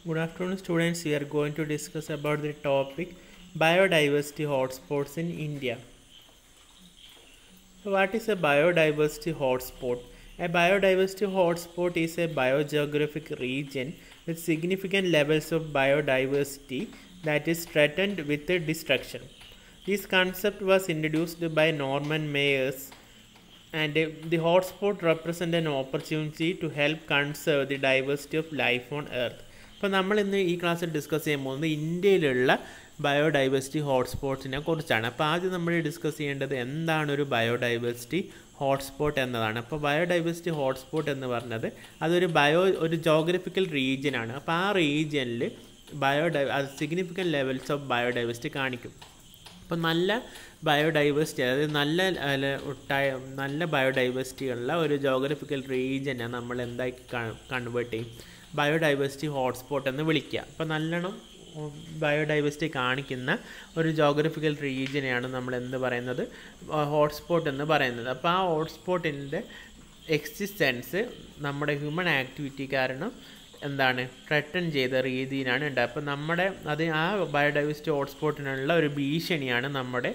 Good afternoon, students. We are going to discuss about the topic biodiversity hotspots in India. So what is a biodiversity hotspot? A biodiversity hotspot is a biogeographic region with significant levels of biodiversity that is threatened with destruction. This concept was introduced by Norman Mayers, and the hotspot represent an opportunity to help conserve the diversity of life on Earth. അപ്പോൾ നമ്മൾ ഇന്ന് ഈ ക്ലാസ്സിൽ discuss ചെയ്യാൻ പോകുന്നത് ഇന്ത്യയിലുള്ള biodiversity ഹോട്ട്സ്പോട്ട്സിനെ കുറിച്ചാണ്. അപ്പോൾ ആദ്യം നമ്മൾ ഡിസ്കസ് ചെയ്യേണ്ടത് എന്താണ് ഒരു ബയോഡൈവേഴ്സിറ്റി ഹോട്ട്സ്പോട്ട് എന്നതാണ്. അപ്പോൾ ബയോഡൈവേഴ്സിറ്റി ഹോട്ട്സ്പോട്ട് എന്ന് പറഞ്ഞത് ഒരു ജോഗ്രഫിക്കൽ റീജിയനാണ്. അപ്പോൾ ആ റീജിയനിൽ സിഗ്നിഫിക്കൻറ്റ് ലെവൽസ് ഓഫ് ബയോഡൈവേഴ്സിറ്റി കാണിക്കും. അപ്പോൾ നല്ല ബയോഡൈവേഴ്സിറ്റി, അതായത് നല്ല ബയോഡൈവേഴ്സിറ്റി ഉള്ള ഒരു ജോഗ്രഫിക്കൽ റീജിയനെ നമ്മൾ എന്താക്കി കൺവേർട്ട് ചെയ്യും, ബയോഡൈവേഴ്സിറ്റി ഹോട്ട്സ്പോട്ട് എന്ന് വിളിക്കുക. അപ്പോൾ നല്ലോണം ബയോഡൈവേഴ്സിറ്റി കാണിക്കുന്ന ഒരു ജോഗ്രഫിക്കൽ റീജിയനെയാണ് നമ്മൾ എന്ത് പറയുന്നത്, ഹോട്ട്സ്പോട്ട് എന്ന് പറയുന്നത്. അപ്പോൾ ആ ഹോട്ട്സ്പോട്ടിൻ്റെ എക്സിസ്റ്റൻസ് നമ്മുടെ ഹ്യൂമൻ ആക്ടിവിറ്റി കാരണം ത്രട്ടൺ ചെയ്ത രീതിയിലാണ് ഉണ്ടായത്. അപ്പോൾ ആ ബയോഡൈവേഴ്സിറ്റി ഹോട്ട്സ്പോട്ടിനുള്ള ഒരു ഭീഷണിയാണ് നമ്മുടെ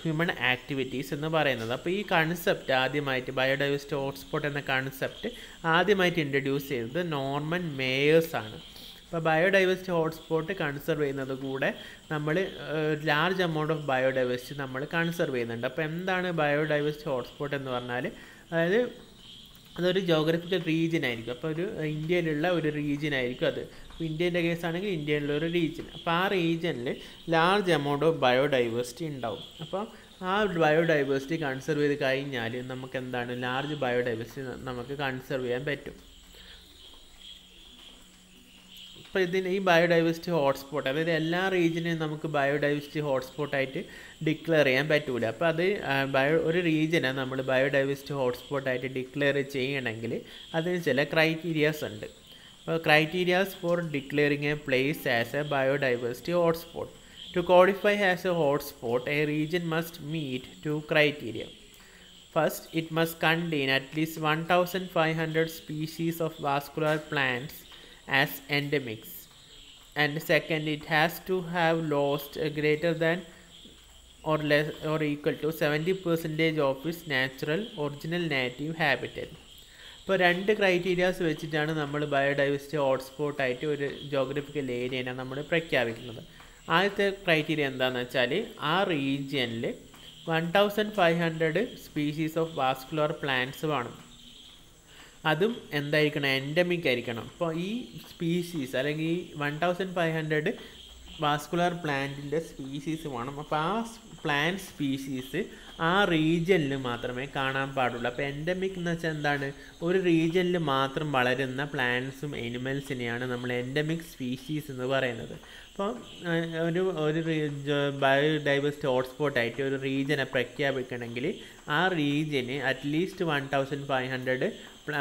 ഹ്യൂമൻ ആക്ടിവിറ്റീസ് എന്ന് പറയുന്നത്. അപ്പോൾ ഈ കൺസെപ്റ്റ് ആദ്യമായിട്ട് ബയോഡൈവേഴ്സിറ്റി ഹോട്ട്സ്പോട്ട് എന്ന കൺസെപ്റ്റ് ആദ്യമായിട്ട് ഇൻട്രൊഡ്യൂസ് ചെയ്തത് നോർമൻ മേയേഴ്സ് ആണ്. അപ്പോൾ ബയോഡൈവേഴ്സിറ്റി ഹോട്ട്സ്പോട്ട് കൺസർവ് ചെയ്യുന്നത് കൂടെ നമ്മൾ ലാർജ് എമൗണ്ട് ഓഫ് ബയോഡൈവേഴ്സിറ്റി നമ്മൾ കൺസർവ് ചെയ്യുന്നുണ്ട്. അപ്പോൾ എന്താണ് ബയോഡൈവേഴ്സിറ്റി ഹോട്ട്സ്പോട്ട് എന്ന് പറഞ്ഞാൽ, അതായത് അതൊരു ജോഗ്രഫിക്കൽ റീജിയൻ ആയിരിക്കും. അപ്പോൾ ഇന്ത്യയിലുള്ള ഒരു റീജിയൻ ആയിരിക്കും അത്. അപ്പോൾ ഇന്ത്യൻ്റെ കേസാണെങ്കിൽ ഇന്ത്യയിലുള്ള ഒരു റീജിയൻ. അപ്പോൾ ആ റീജിയനിൽ ലാർജ് എമൗണ്ട് ഓഫ് ബയോഡൈവേഴ്സിറ്റി ഉണ്ടാവും. അപ്പോൾ ആ ബയോഡൈവേഴ്സിറ്റി കൺസർവ് ചെയ്ത് കഴിഞ്ഞാൽ നമുക്ക് ലാർജ് ബയോഡൈവേഴ്സിറ്റി നമുക്ക് കൺസർവ് ചെയ്യാൻ പറ്റും. അപ്പോൾ ഈ ബയോഡൈവേഴ്സിറ്റി ഹോട്ട്സ്പോട്ട്, അതായത് എല്ലാ റീജിയനെയും നമുക്ക് ബയോഡൈവേഴ്സിറ്റി ഹോട്ട്സ്പോട്ടായിട്ട് ഡിക്ലെയർ ചെയ്യാൻ പറ്റൂല. അപ്പോൾ ഒരു റീജിയനെ നമ്മൾ ബയോഡൈവേഴ്സിറ്റി ഹോട്ട്സ്പോട്ടായിട്ട് ഡിക്ലെയർ ചെയ്യണമെങ്കിൽ അതിന് ചില ക്രൈറ്റീരിയാസ് ഉണ്ട്. അപ്പോൾ criterias for declaring a place as a biodiversity hotspot. To qualify as a hotspot, a region must meet 2 criteria. First, it must contain at least 1,500 species of vascular plants as endemics, and second, it has to have lost greater than or less or equal to 70% of its natural original native habitat. ഇപ്പോൾ 2 criterias വെച്ചിട്ടാണ് നമ്മൾ biodiversity ഹോട്ട്സ്പോട്ടായിട്ട് ഒരു geographical ഏരിയനെ നമ്മൾ പ്രഖ്യാപിക്കുന്നത്. ആദ്യത്തെ criteria എന്താണെന്ന് വെച്ചാൽ, ആ റീജിയനിൽ 1,500 സ്പീഷീസ് ഓഫ് വാസ്കുലർ പ്ലാന്റ്സ് വേണം. അതും എന്തായിരിക്കണം, എൻഡമിക് ആയിരിക്കണം. അപ്പോൾ ഈ സ്പീഷീസ് അല്ലെങ്കിൽ ഈ 1,500 വാസ്കുലർ പ്ലാന്റിൻ്റെ സ്പീഷീസ് വേണം. അപ്പോൾ ആ പ്ലാന്റ് സ്പീഷീസ് ആ റീജിയനിൽ മാത്രമേ കാണാൻ പാടുള്ളൂ. അപ്പോൾ എൻഡമിക് എന്ന് വെച്ചാൽ ഒരു റീജിയനിൽ മാത്രം വളരുന്ന പ്ലാന്റ്സും എനിമൽസിനെയാണ് നമ്മൾ എൻഡമിക് സ്പീഷീസ് എന്ന് പറയുന്നത്. അപ്പോൾ ഒരു ബയോഡൈവേഴ്സിറ്റി ഹോട്ട്സ്പോട്ടായിട്ട് ഒരു റീജിയനെ പ്രഖ്യാപിക്കണമെങ്കിൽ ആ റീജിയന് അറ്റ്ലീസ്റ്റ് 1,500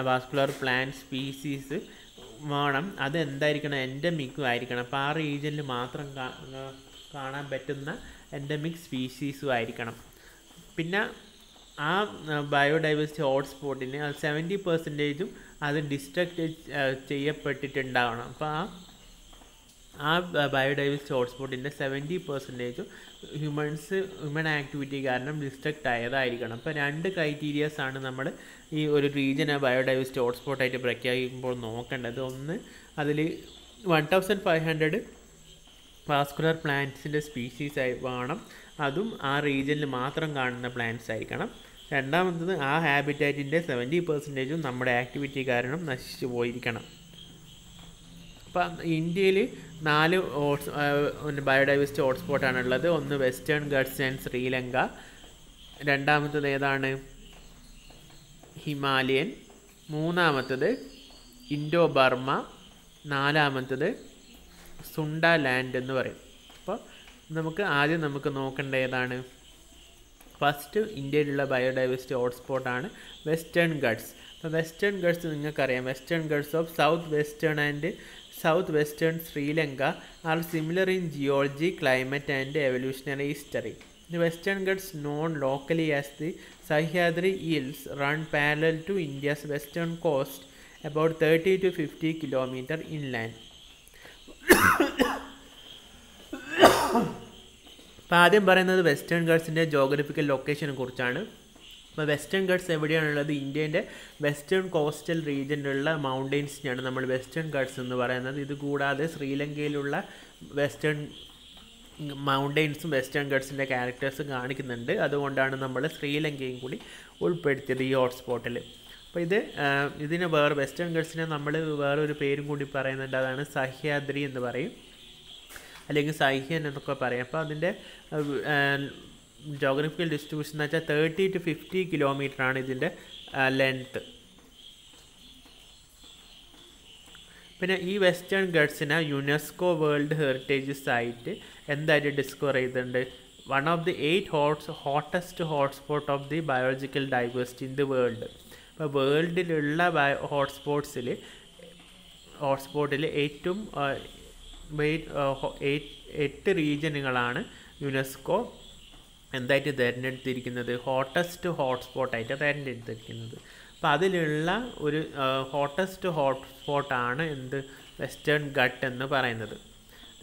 വാസ്കുലർ പ്ലാന്റ് സ്പീഷീസ് വേണം. അത് എന്തായിരിക്കണം, എൻഡമിക്കും ആയിരിക്കണം. അപ്പോൾ ആ റീജിയനിൽ മാത്രം കാണാൻ പറ്റുന്ന എൻഡമിക് സ്പീഷീസും ആയിരിക്കണം. പിന്നെ ആ ബയോഡൈവേഴ്സിറ്റി ഹോട്ട്സ്പോട്ടിന് 70% അത് ഡിസ്ട്രക്റ്റ് ചെയ്യപ്പെട്ടിട്ടുണ്ടാവണം. അപ്പോൾ ആ ബയോഡൈവേഴ്സിറ്റി ഹോട്ട്സ്പോട്ടിൻ്റെ 70% ഹ്യൂമൻ ആക്ടിവിറ്റി കാരണം ഡിസ്ട്രക്റ്റ് ആയതായിരിക്കണം. അപ്പോൾ 2 ക്രൈറ്റീരിയാസ് ആണ് നമ്മൾ ഈ ഒരു റീജിയനെ ബയോഡൈവേഴ്സിറ്റി ഹോട്ട്സ്പോട്ടായിട്ട് പ്രഖ്യാപിക്കുമ്പോൾ നോക്കേണ്ടത്. ഒന്ന്, അതിൽ 1,500 വാസ്കുലർ പ്ലാന്റ്സിൻ്റെ സ്പീഷീസ് വേണം. അതും ആ റീജിയനിൽ മാത്രം കാണുന്ന പ്ലാന്റ്സ് ആയിരിക്കണം. രണ്ടാമത്തത്, ആ ഹാബിറ്റാറ്റിൻ്റെ 70% നമ്മുടെ ആക്ടിവിറ്റി കാരണം നശിച്ചു പോയിരിക്കണം. അപ്പം ഇന്ത്യയിൽ 4 ബയോഡൈവേഴ്സിറ്റി ഹോട്ട്സ്പോട്ടാണുള്ളത്. ഒന്ന് വെസ്റ്റേൺ ഗട്ട്സ് ആൻഡ് ശ്രീലങ്ക, രണ്ടാമത്തത് ഏതാണ്, ഹിമാലയൻ, മൂന്നാമത്തത് ഇൻഡോ ബർമ, നാലാമത്തത് സുണ്ട ലാൻഡ് എന്ന് പറയും. അപ്പോൾ നമുക്ക് നോക്കേണ്ട ഏതാണ്, ഫസ്റ്റ് ഇന്ത്യയിലുള്ള ബയോഡൈവേഴ്സിറ്റി ഹോട്ട്സ്പോട്ടാണ് വെസ്റ്റേൺ ഗട്ട്സ്. അപ്പോൾ വെസ്റ്റേൺ ഗട്ട്സ് നിങ്ങൾക്കറിയാം, western guts of south western and south western Sri Lanka are similar in geology, climate and evolutionary history. The Western Ghats, known locally as the Sahyadri Hills, run parallel to India's western coast about 30 to 50 km inland. അപ്പോൾ ആദ്യം പറയുന്നത് western ഗട്ട്സിൻ്റെ geographical ലൊക്കേഷനെ കുറിച്ചാണ്. അപ്പോൾ western guts എവിടെയാണുള്ളത്? ഇന്ത്യൻ്റെ western coastal റീജിയനിലുള്ള മൗണ്ടെയ്ൻസിനെയാണ് നമ്മൾ western guts എന്ന് പറയുന്നത്. ഇത് കൂടാതെ ശ്രീലങ്കയിലുള്ള വെസ്റ്റേൺ മൗണ്ടെയ്ൻസും വെസ്റ്റേൺ ഗട്ട്സിൻ്റെ ക്യാരക്ടേഴ്സും കാണിക്കുന്നുണ്ട്. അതുകൊണ്ടാണ് നമ്മൾ ശ്രീലങ്കയും കൂടി ഉൾപ്പെടുത്തിയത് ഈ ഹോട്ട്സ്പോട്ടിൽ. അപ്പോൾ ഇതിന് വെസ്റ്റേൺ ഗട്ട്സിനെ നമ്മൾ വേറൊരു പേരും കൂടി പറയുന്നുണ്ട്. അതാണ് സഹ്യാദ്രി എന്ന് പറയും, അല്ലെങ്കിൽ സഹ്യൻ എന്നൊക്കെ പറയും. അപ്പോൾ അതിൻ്റെ ജോഗ്രഫിക്കൽ ഡിസ്ട്രിബ്യൂഷൻ എന്ന് വെച്ചാൽ 30 to 50 കിലോമീറ്ററാണ് ഇതിൻ്റെ ലെങ്ത്ത്. പിന്നെ ഈ വെസ്റ്റേൺ ഗട്ട്സിനെ യുനെസ്കോ വേൾഡ് ഹെറിറ്റേജ് സൈറ്റ് എന്തായിട്ട് ഡിസ്കവർ ചെയ്തിട്ടുണ്ട്? One of the 8 hottest hotspot of the biological diversity in the world. അപ്പോൾ വേൾഡിലുള്ള ഹോട്ട്സ്പോട്ടിൽ ഏറ്റവും 8 റീജിയനുകളാണ് യുനെസ്കോ എന്തായിട്ട് തിരഞ്ഞെടുത്തിരിക്കുന്നത്? ഹോട്ടസ്റ്റ് ഹോട്ട്സ്പോട്ടായിട്ട് തിരഞ്ഞെടുത്തിരിക്കുന്നത്. അപ്പോൾ അതിലുള്ള ഒരു ഹോട്ടസ്റ്റ് ഹോട്ട്സ്പോട്ടാണ് വെസ്റ്റേൺ ഗട്ട് എന്ന് പറയുന്നത്.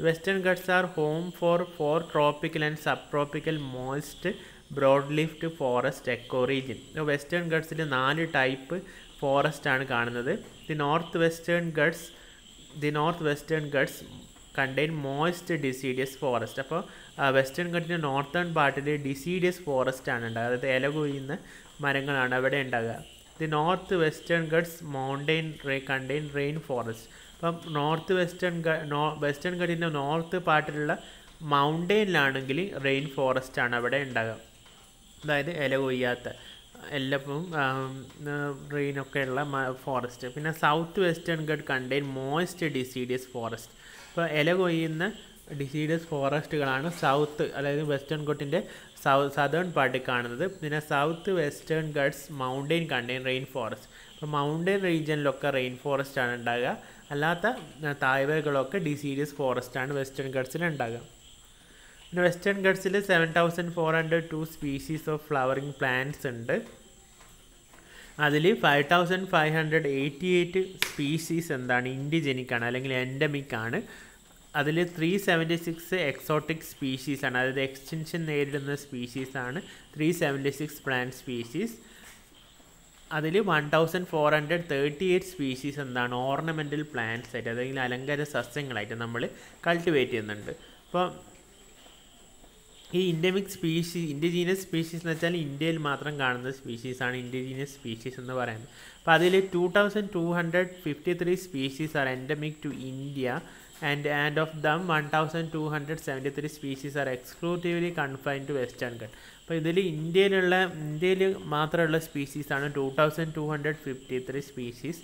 Western ghats are home for 4 tropical and sub tropical moist broad leafed forest eco region. Western ഗട്ട്സിൽ 4 ടൈപ്പ് ഫോറസ്റ്റ് ആണ് കാണുന്നത്. The north western ghats contain moist deciduous forest. അപ്പോൾ വെസ്റ്റേൺ ഗട്ടിൻ്റെ നോർത്തേൺ പാർട്ടിൽ deciduous forest ആണ് ഉണ്ടാകുക, അതായത് ഇല കൊയ്യുന്ന മരങ്ങളാണ് അവിടെ ഉണ്ടാകുക. The north western ghats contain rain forest. അപ്പം വെസ്റ്റേൺ ഗട്ടിൻ്റെ നോർത്ത് പാർട്ടിലുള്ള മൗണ്ടെയിനിലാണെങ്കിൽ റെയിൻ ഫോറസ്റ്റ് ആണ് അവിടെ ഉണ്ടാകുക, അതായത് ഇല കൊയ്യാത്ത എല്ലപ്പവും റെയിനൊക്കെ ഉള്ള ഫോറസ്റ്റ്. പിന്നെ south western ghat contain moist deciduous forest. ഇപ്പോൾ ഇല കൊയ്യുന്ന ഡിസീഡിയസ് ഫോറസ്റ്റുകളാണ് അതായത് വെസ്റ്റേൺ ഗട്ടിൻ്റെ സദേൺ പാർട്ടിൽ കാണുന്നത്. പിന്നെ south western guts mountain contain rain forest. അപ്പോൾ മൗണ്ടെയിൻ റീജിയനിലൊക്കെ റെയിൻ ഫോറസ്റ്റ് ആണ് ഉണ്ടാകുക, അല്ലാത്ത താഴ്വരകളൊക്കെ ഡിസീഡിയസ് ഫോറസ്റ്റ് ആണ് വെസ്റ്റേൺ ഗട്ട്സിൽ ഉണ്ടാകുക. പിന്നെ വെസ്റ്റേൺ ഗട്ട്സിൽ 7402 സ്പീഷീസ് ഓഫ് ഫ്ലവറിങ് പ്ലാന്റ്സ് ഉണ്ട്. അതിൽ 5588 സ്പീഷീസ് ഇൻഡിജനിക് ആണ്, അല്ലെങ്കിൽ എൻഡമിക് ആണ്. അതിൽ 376 എക്സോട്ടിക് സ്പീഷീസ് ആണ്, അതായത് എക്സ്റ്റൻഷൻ നേരിടുന്ന സ്പീഷീസാണ് 376 പ്ലാന്റ് സ്പീഷീസ്. അതിൽ 1438 സ്പീഷീസ് ഓർണമെൻ്റൽ പ്ലാന്റ്സ് ആയിട്ട്, അല്ലെങ്കിൽ അലങ്കാര സസ്യങ്ങളായിട്ട് നമ്മൾ കൾട്ടിവേറ്റ് ചെയ്യുന്നുണ്ട്. അപ്പോൾ ഈ ഇൻഡിജീനിയസ് സ്പീഷീസ് എന്ന് വെച്ചാൽ ഇന്ത്യയിൽ മാത്രം കാണുന്ന സ്പീഷീസാണ് ഇൻഡിജീനിയസ് സ്പീഷീസ് എന്ന് പറയുന്നത്. അപ്പോൾ അതിൽ 2253 species are endemic to India, and of them 1273 species are exclusively confined to western Ghats. അപ്പോൾ ഇതിൽ ഇന്ത്യയിൽ മാത്രമുള്ള സ്പീഷീസാണ് 2253 സ്പീഷീസ്.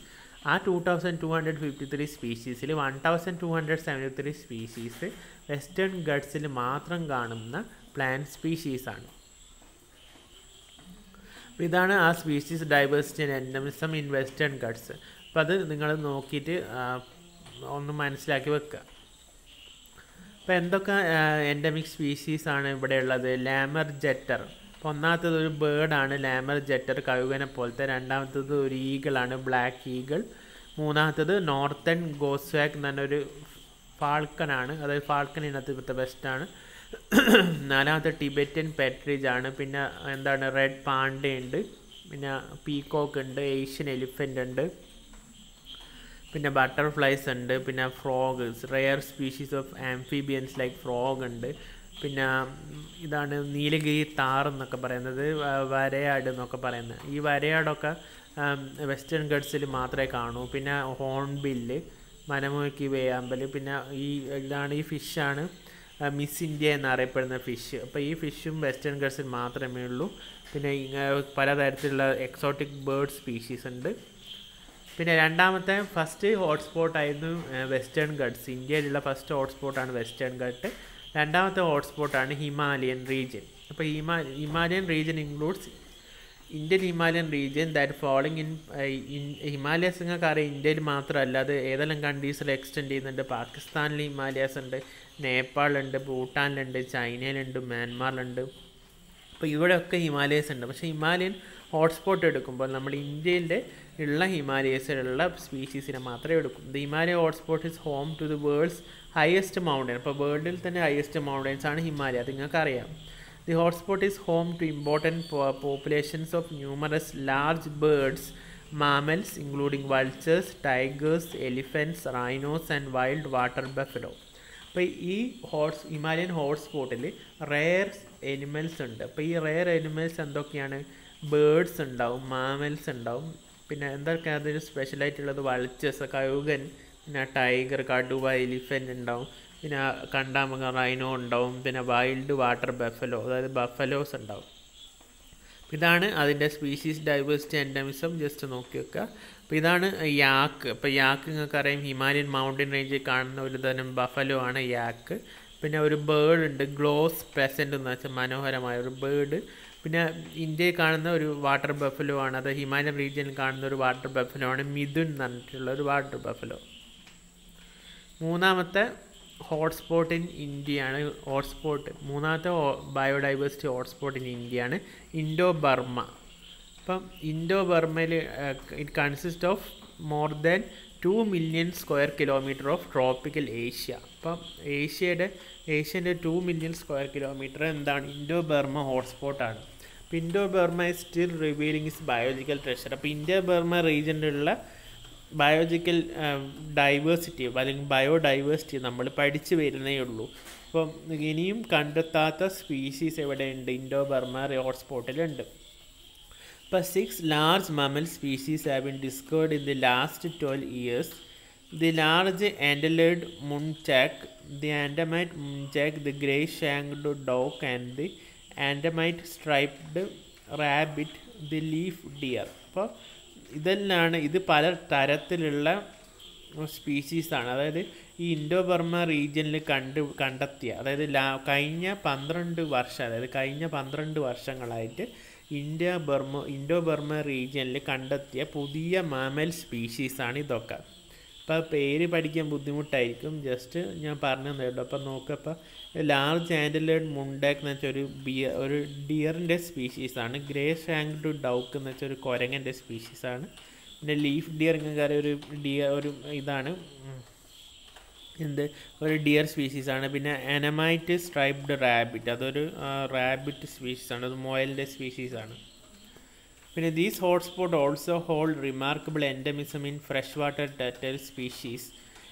ആ 2253 സ്പീഷീസിൽ 1273 സ്പീഷീസ് വെസ്റ്റേൺ ഗട്ട്സിൽ മാത്രം കാണുന്ന പ്ലാന്റ് സ്പീഷീസാണ്. അപ്പോൾ ഇതാണ് ആ species diversity and എൻഡമിസം in western guts. അപ്പോൾ അത് നിങ്ങൾ നോക്കിയിട്ട് ഒന്ന് മനസ്സിലാക്കി വെക്കുക. അപ്പോൾ എന്തൊക്കെ എൻഡമിക് സ്പീഷീസാണ് ഇവിടെ ഉള്ളത്? ലാമർ ജെറ്റർ. അപ്പോൾ ഒന്നാമത്തത് ഒരു ബേർഡാണ് ലാമർ ജെറ്റർ, കഴുകനെ പോലത്തെ. രണ്ടാമത്തത് ഒരു ഈഗിളാണ്, ബ്ലാക്ക് ഈഗിൾ. മൂന്നാമത്തത് നോർത്തേൺ ഗോസ്വാക്ക് എന്ന് പറഞ്ഞൊരു ഫാൾക്കനാണ്, അതായത് ഫാൾക്കൻ ഇനത്തിൽപ്പെട്ട ബെസ്റ്റാണ്. നാലാമത്തെ ടിബറ്റൻ പെട്രിജ് ആണ്. പിന്നെ റെഡ് പാണ്ട ഉണ്ട്, പിന്നെ പീകോക്ക് ഉണ്ട്, ഏഷ്യൻ എലിഫൻ്റ് ഉണ്ട്, പിന്നെ ബട്ടർഫ്ലൈസ് ഉണ്ട്, പിന്നെ frog, rare species of amphibians like frog ഉണ്ട്. പിന്നെ ഇതാണ് നീലഗിരി താർ എന്നൊക്കെ പറയുന്നത്, വരയാട് എന്നൊക്കെ പറയുന്നത്. ഈ വരയാടൊക്കെ വെസ്റ്റേൺ ഗട്ട്സിൽ മാത്രമേ കാണൂ. പിന്നെ ഹോൺബില്ല്, മലമുഴക്കി വേയാമ്പൽ. പിന്നെ ഈ ഫിഷാണ് മിസ് ഇന്ത്യ എന്നറിയപ്പെടുന്ന ഫിഷ്. അപ്പോൾ ഈ ഫിഷും വെസ്റ്റേൺ ഗട്ട്സിൽ മാത്രമേ ഉള്ളൂ. പിന്നെ പലതരത്തിലുള്ള എക്സോട്ടിക് ബേർഡ് സ്പീഷീസ് ഉണ്ട്. പിന്നെ രണ്ടാമത്തെ ഫസ്റ്റ് ഹോട്ട്സ്പോട്ടായിരുന്നു വെസ്റ്റേൺ ഗട്ട്സ്. ഇന്ത്യയിലുള്ള ഫസ്റ്റ് ഹോട്ട്സ്പോട്ടാണ് വെസ്റ്റേൺ ഗട്ട്. രണ്ടാമത്തെ ഹോട്ട്സ്പോട്ടാണ് ഹിമാലയൻ റീജിയൻ. അപ്പോൾ Himalayan region includes Indian Himalayan region that following in Himalayas നിങ്ങൾക്ക് അറിയാം ഇന്ത്യയിൽ മാത്രമല്ല, അത് ഏതെല്ലാം കൺട്രീസിൽ എക്സ്റ്റെൻഡ് ചെയ്യുന്നുണ്ട്. പാകിസ്ഥാനിൽ ഹിമാലയാസ് ഉണ്ട്, നേപ്പാളുണ്ട്, ഭൂട്ടാനിലുണ്ട്, ചൈനയിലുണ്ട്, മ്യാൻമാറിലുണ്ട്. അപ്പോൾ ഇവിടെയൊക്കെ ഹിമാലയസ് ഉണ്ട്. പക്ഷേ ഹിമാലയൻ ഹോട്ട്സ്പോട്ട് എടുക്കുമ്പോൾ നമ്മൾ ഇന്ത്യയിലെ ഉള്ള ഹിമാലയസിലുള്ള സ്പീഷീസിനെ മാത്രമേ എടുക്കും. The Himalaya hotspot is home to the world's highest mountain. അപ്പോൾ വേൾഡിൽ തന്നെ ഹയസ്റ്റ് മൗണ്ടൻസ് ആണ് ഹിമാലയ, അത് നിങ്ങൾക്കറിയാം. The hotspot is home to important populations of numerous large birds, mammals including vultures, tigers, elephants, rhinos and wild water buffalo. അപ്പോൾ ഈ Himalayan ഹോട്ട്സ്പോട്ടിൽ rare animals ഉണ്ട്. അപ്പോൾ ഈ റെയർ എനിമൽസ് എന്തൊക്കെയാണ്? ബേർഡ്സ് ഉണ്ടാവും, മാമൽസ് ഉണ്ടാവും, പിന്നെ എന്തൊക്കെയാണ് അതിൽ സ്പെഷ്യലായിട്ടുള്ളത്? വൾച്ചേഴ്സ്, കഴുകൻ, പിന്നെ ടൈഗർ, കടുവ, എലിഫൻറ്റ് ഉണ്ടാവും, പിന്നെ കണ്ടാമൃഗം റൈനോ ഉണ്ടാവും, പിന്നെ വൈൽഡ് വാട്ടർ ബഫലോ, അതായത് ബഫലോസ് ഉണ്ടാവും. ഇതാണ് അതിൻ്റെ സ്പീഷീസ് ഡൈവേഴ്സിറ്റി എൻഡമിസം. ജസ്റ്റ് നോക്കി വെക്കുക. അപ്പോൾ ഇതാണ് യാക്ക്. ഇപ്പോൾ യാക്ക് നിങ്ങൾക്കറിയാം ഹിമാലയൻ മൗണ്ടൻ റേഞ്ചിൽ കാണുന്ന ഒരു തരം ബഫലോ ആണ് യാക്ക്. പിന്നെ ഒരു ബേർഡ് ഉണ്ട്, ഗ്ലോസ് പെസൻ്റ് എന്ന് വെച്ചാൽ മനോഹരമായ ഒരു ബേർഡ്. പിന്നെ ഇന്ത്യയിൽ കാണുന്ന ഒരു വാട്ടർ ബഫലോ ആണ്, അത് ഹിമാലയൻ റീജിയനിൽ കാണുന്ന ഒരു വാട്ടർ ബഫലോ ആണ് മിഥുൻ എന്ന് പറഞ്ഞിട്ടുള്ള ഒരു വാട്ടർ ബഫലോ. മൂന്നാമത്തെ ഹോട്ട്സ്പോട്ട് ഇൻ ഇന്ത്യയാണ്. മൂന്നാമത്തെ ബയോഡൈവേഴ്സിറ്റി ഹോട്ട്സ്പോട്ട് ഇൻ ഇന്ത്യയാണ് ഇൻഡോ ബർമ. അപ്പം ഇൻഡോ ബർമയിൽ it consist of more than 2 million square kilometer of tropical Asia. അപ്പം ഏഷ്യൻ്റെ 2 million square kilometer എന്താണ്? ഇൻഡോ ബർമ ഹോട്ട്സ്പോട്ടാണ്. അപ്പോൾ Indo Burma is still revealing is biological treasure. അപ്പോൾ ഇൻഡോ ബർമ റീജിയനിലുള്ള ബയോളജിക്കൽ ഡൈവേഴ്സിറ്റി അല്ലെങ്കിൽ ബയോഡൈവേഴ്സിറ്റി നമ്മൾ പഠിച്ചു വരുന്നേ ഉള്ളൂ. അപ്പം ഇനിയും കണ്ടെത്താത്ത സ്പീഷീസ് എവിടെയുണ്ട്? Indo Burma ഹോട്ട്സ്പോട്ടിലുണ്ട്. ഇപ്പോൾ 6 large mammal species have been discovered in the last 12 years. The large antlered muntjac, the Andamite muntjac, the grey-shanked dock and the Andamite striped rabbit, the leaf deer. അപ്പോൾ ഇത് പല തരത്തിലുള്ള സ്പീഷീസാണ്. അതായത് ഈ Indo Burma റീജിയനിൽ കണ്ടെത്തിയ, അതായത് കഴിഞ്ഞ 12 വർഷങ്ങളായിട്ട് ഇൻഡോ ബർമ റീജിയനിൽ കണ്ടെത്തിയ പുതിയ മാമൽ സ്പീഷീസാണ് ഇതൊക്കെ. അപ്പോൾ പേര് പഠിക്കാൻ ബുദ്ധിമുട്ടായിരിക്കും, ജസ്റ്റ് ഞാൻ പറഞ്ഞു തന്നേട്ടോ. അപ്പോൾ നോക്കപ്പോൾ ലാർജ് ആൻഡലേഡ് മുണ്ടാക്ക് എന്ന് വെച്ചാൽ ഒരു ഡിയറിൻ്റെ സ്പീഷീസാണ്. ഗ്രേ ഷാങ്ക്ഡ് ഡൗക്ക് എന്ന് വെച്ചാൽ ഒരു കുരങ്ങൻ്റെ സ്പീഷീസാണ്. പിന്നെ ലീഫ് ഡിയർ ഇങ്ങനെ ഒരു ഇതാണ് ഒരു ഡിയർ സ്പീഷീസാണ്. പിന്നെ അനമൈറ്റ് സ്ട്രൈപ്ഡ് റാബിറ്റ്, അതൊരു റാബിറ്റ് സ്പീഷീസാണ്, അത് മുയലിൻ്റെ സ്പീഷീസാണ്. പിന്നെ these hotspot also hold remarkable endemism in fresh water turtle species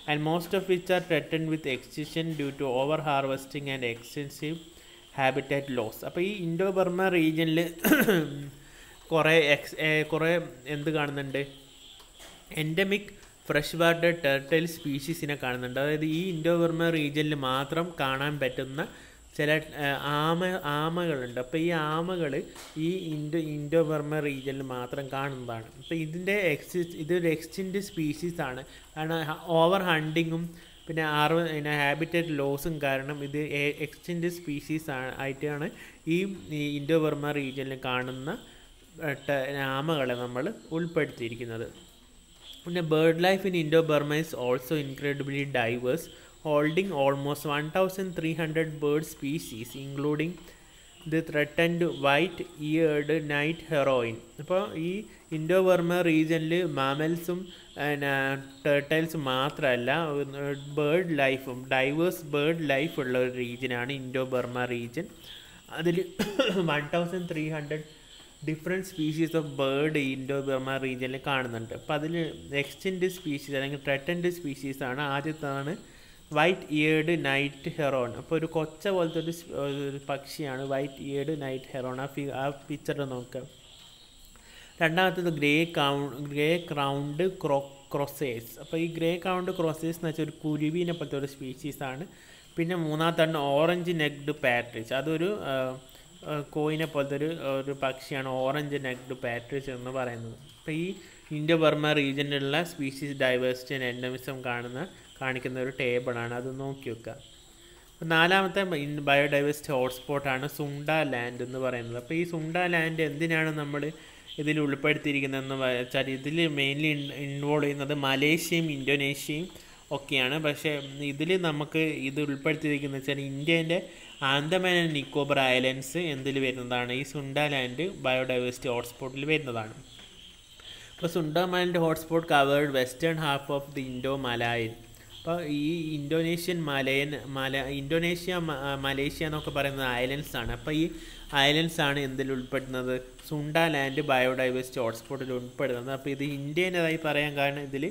and most of which are threatened with extinction due to over harvesting and extensive habitat loss. അപ്പോൾ ഈ Indo Burma റീജിയനിൽ കുറേ എന്ത് കാണുന്നുണ്ട്? എൻഡമിക് ഫ്രഷ് വാട്ടർ ടർട്ടിൽ സ്പീഷീസിനെ കാണുന്നുണ്ട്. അതായത് ഈ ഇൻഡോ ബർമ റീജിയനിൽ മാത്രം കാണാൻ പറ്റുന്ന ചില ആമകളുണ്ട്. അപ്പോൾ ഈ ആമകൾ ഈ ഇൻഡോ ബർമ റീജിയനിൽ മാത്രം കാണുന്നതാണ്. അപ്പോൾ ഇതൊരു എക്സ്റ്റിൻറ്റ് സ്പീഷീസാണ്. കാരണം ഓവർ ഹണ്ടിങ്ങും പിന്നെ ഹാബിറ്ററ്റ് ലോസും കാരണം ഇത് എക്സ്റ്റിൻറ്റ് സ്പീഷീസ് ആയിട്ടാണ് ഈ ഇൻഡോ ബർമ റീജിയനിൽ കാണുന്ന ആമകളെ നമ്മൾ ഉൾപ്പെടുത്തിയിരിക്കുന്നത്. പിന്നെ bird life in Indo Burma is also incredibly diverse, holding almost 1,300 bird species including the threatened white-eared night heron. അപ്പോൾ ഈ ഇൻഡോ ബർമ റീജിയനിൽ മാമൽസും ടേർട്ടൽസും മാത്രമല്ല ഡൈവേഴ്സ് ബേർഡ് ലൈഫ് ഉള്ള ഒരു റീജിയനാണ് ഇൻഡോ ബർമ റീജിയൻ. അതിൽ 1,300 different species of bird Indo Burma റീജിയനിൽ കാണുന്നുണ്ട്. അപ്പോൾ അതിൽ എക്സ്റ്റിൻറ്റ് സ്പീഷീസ് അല്ലെങ്കിൽ ത്രെറ്റൻഡ് സ്പീഷീസാണ്. ആദ്യത്താണ് വൈറ്റ് ഇയേർഡ് നൈറ്റ് ഹെറോൺ. അപ്പോൾ ഒരു കൊച്ച പോലത്തെ ഒരു പക്ഷിയാണ് വൈറ്റ് ഇയേർഡ് നൈറ്റ് ഹെറോൺ. ആ പിക്ചറിൽ നോക്കുക. രണ്ടാമത്തേത് ഗ്രേ ക്രൗണ്ട് ക്രോസേഴ്സ്. അപ്പോൾ ഈ ഗ്രേ ക്രൗണ്ട് ക്രോസേഴ്സ് എന്ന് വെച്ചാൽ ഒരു കുരുവിനെ പോലത്തെ ഒരു സ്പീഷീസാണ്. പിന്നെ മൂന്നാമത്താണ് ഓറഞ്ച് നെക്ഡ് പാട്രിച്ച്. അതൊരു കോയിനെ പോലത്തെ ഒരു പക്ഷിയാണ് ഓറഞ്ച് നെക്ഡ് പാട്രിച്ച് എന്ന് പറയുന്നത്. അപ്പോൾ ഈ ഇൻഡോ ബർമ റീജിയനിലുള്ള സ്പീഷീസ് ഡൈവേഴ്സിറ്റി ആൻഡ് എൻഡമിസം കാണിക്കുന്ന ഒരു ടേബിളാണ്, അത് നോക്കി വെക്കുക. അപ്പോൾ നാലാമത്തെ ബയോഡൈവേഴ്സിറ്റി ഹോട്ട്സ്പോട്ടാണ് സുണ്ട ലാൻഡ് എന്ന് പറയുന്നത്. അപ്പോൾ ഈ സുണ്ട ലാൻഡ് എന്തിനാണ് നമ്മൾ ഇതിൽ ഉൾപ്പെടുത്തിയിരിക്കുന്നതെന്ന് വെച്ചാൽ ഇതിൽ മെയിൻലി ഇൻവോൾവ് ചെയ്യുന്നത് മലേഷ്യയും ഇന്തോനേഷ്യയും ഒക്കെയാണ്. പക്ഷേ ഇതിൽ നമുക്ക് ഇത് ഉൾപ്പെടുത്തിയിരിക്കുന്നത് വെച്ചാൽ ഇന്ത്യൻ്റെ ആൻഡമാൻ ആൻഡ് നിക്കോബർ ഐലൻഡ്സ് എന്തിൽ വരുന്നതാണ്, ഈ സുണ്ടാലാൻഡ് ബയോഡൈവേഴ്സിറ്റി ഹോട്ട്സ്പോട്ടിൽ വരുന്നതാണ്. അപ്പോൾ Sundaland hotspot covered western half of the Indo Malayan. അപ്പോൾ ഈ ഇന്തോനേഷ്യ മലേഷ്യ എന്നൊക്കെ പറയുന്നത് ഐലൻഡ്സ് ആണ്. അപ്പോൾ ഈ ഐലൻഡ്സ് ആണ് എന്തിൽ ഉൾപ്പെടുന്നത്, സുണ്ടാലാൻഡ് ബയോഡൈവേഴ്സിറ്റി ഹോട്ട്സ്പോട്ടിൽ ഉൾപ്പെടുന്നത്. അപ്പോൾ ഇത് ഇന്ത്യൻ്റെതായി പറയാൻ കാരണം ഇതിൽ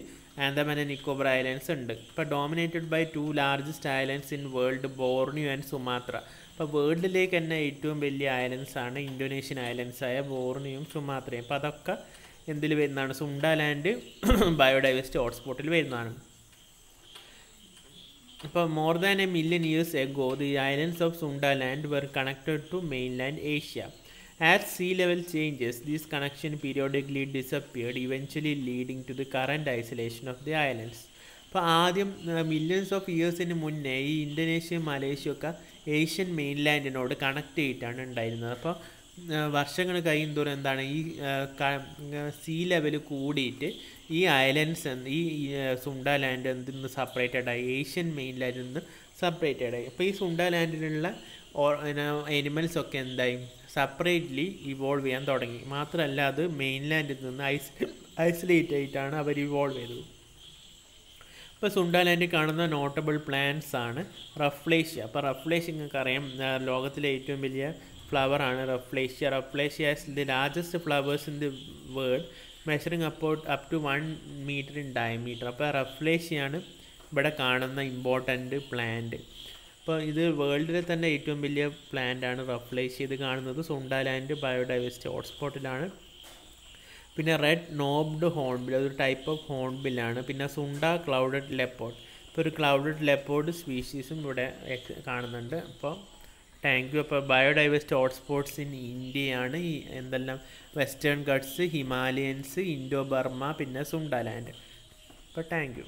ആൻഡമാൻ ആൻഡ് നിക്കോബർ ഐലൻഡ്സ് ഉണ്ട്. ഇപ്പോൾ dominated by 2 largest islands in world, Borneo and Sumatra. അപ്പോൾ വേൾഡിലേക്ക് തന്നെ ഏറ്റവും വലിയ ഐലൻഡ്സ് ആണ് ഇന്തോനേഷ്യൻ ഐലൻഡ്സായ ബോർണിയോയും സുമാത്രയും. അപ്പോൾ അതൊക്കെ എന്തിൽ വരുന്നതാണ്, സുണ്ടാലാൻഡ് ബയോഡൈവേഴ്സിറ്റി ഹോട്ട്സ്പോട്ടിൽ വരുന്നതാണ്. അപ്പോൾ more than a million years ago the islands of Sundaland were connected to mainland Asia. As sea level changes, this connection periodically disappeared, eventually leading to the current isolation of the islands. അപ്പോൾ ആദ്യം millions of ഇയേഴ്സിന് മുന്നേ ഈ Indonesia Malaysia ഒക്കെ Asian മെയിൻലാൻഡിനോട് connect ചെയ്തിട്ടാണ് ഉണ്ടായിരുന്നത്. അപ്പോൾ വർഷങ്ങൾ കഴിയുന്തോറും എന്താണ് ഈ സീ ലെവൽ കൂടിയിട്ട് ഈ ഐലൻഡ്സ് ഈ സുണ്ടാലാൻഡ് എന്തിൽ നിന്ന് സെപ്പറേറ്റഡ് ആയി, ഏഷ്യൻ മെയിൻലാൻഡിൽ നിന്ന് സെപ്പറേറ്റഡ് ആയി. അപ്പോൾ ഈ സുണ്ടാലാൻഡിലുള്ള എനിമൽസ് ഒക്കെ എന്തായി, സെപ്പറേറ്റ്ലി ഇവോൾവ് ചെയ്യാൻ തുടങ്ങി. മാത്രമല്ല അത് മെയിൻലാൻഡിൽ നിന്ന് ഐസൊലേറ്റ് ആയിട്ടാണ് അവർ ഇവോൾവ് ചെയ്തത്. ഇപ്പോൾ സുണ്ടാലാൻഡിൽ കാണുന്ന നോട്ടബിൾ പ്ലാന്റ്സ് ആണ് റഫ്ലേഷ്യ. അപ്പോൾ റഫ്ലേഷ്യ നിങ്ങൾക്ക് അറിയാം, ലോകത്തിലെ ഏറ്റവും വലിയ ഫ്ലവറാണ് Rafflesia. Rafflesia is the largest flowers in the world, measuring up to 1 metre in diameter. അപ്പോൾ റഫ്ലേഷ്യയാണ് ഇവിടെ കാണുന്ന ഇമ്പോർട്ടൻറ്റ് പ്ലാന്റ്. അപ്പോൾ ഇത് വേൾഡിലെ തന്നെ ഏറ്റവും വലിയ പ്ലാന്റ് ആണ് റഫ്ലേഷ്യ. ഇത് കാണുന്നത് സുണ്ടാലാൻഡ് ബയോഡൈവേഴ്സിറ്റി ഹോട്ട്സ്പോട്ടിലാണ്. പിന്നെ റെഡ് നോബ്ഡ് ഹോൺബിൽ, അതൊരു ടൈപ്പ് ഓഫ് ഹോൺബില്ലാണ്. പിന്നെ സുണ്ട ക്ലൗഡഡ് ലെപ്പോർഡ്, ഇപ്പോൾ ഒരു ക്ലൗഡഡ് ലെപ്പോർഡ് സ്പീഷീസും ഇവിടെ കാണുന്നുണ്ട്. അപ്പോൾ താങ്ക് യു. അപ്പോൾ ബയോഡൈവേഴ്സിറ്റി ഹോട്ട്സ്പോട്ട്സ് ഇൻ ഇന്ത്യയാണ് ഈ എന്തെല്ലാം, western guts, Himalayans, Indo Burma, പിന്നെ സുണ്ടാലാൻഡ്. അപ്പോൾ താങ്ക് യു.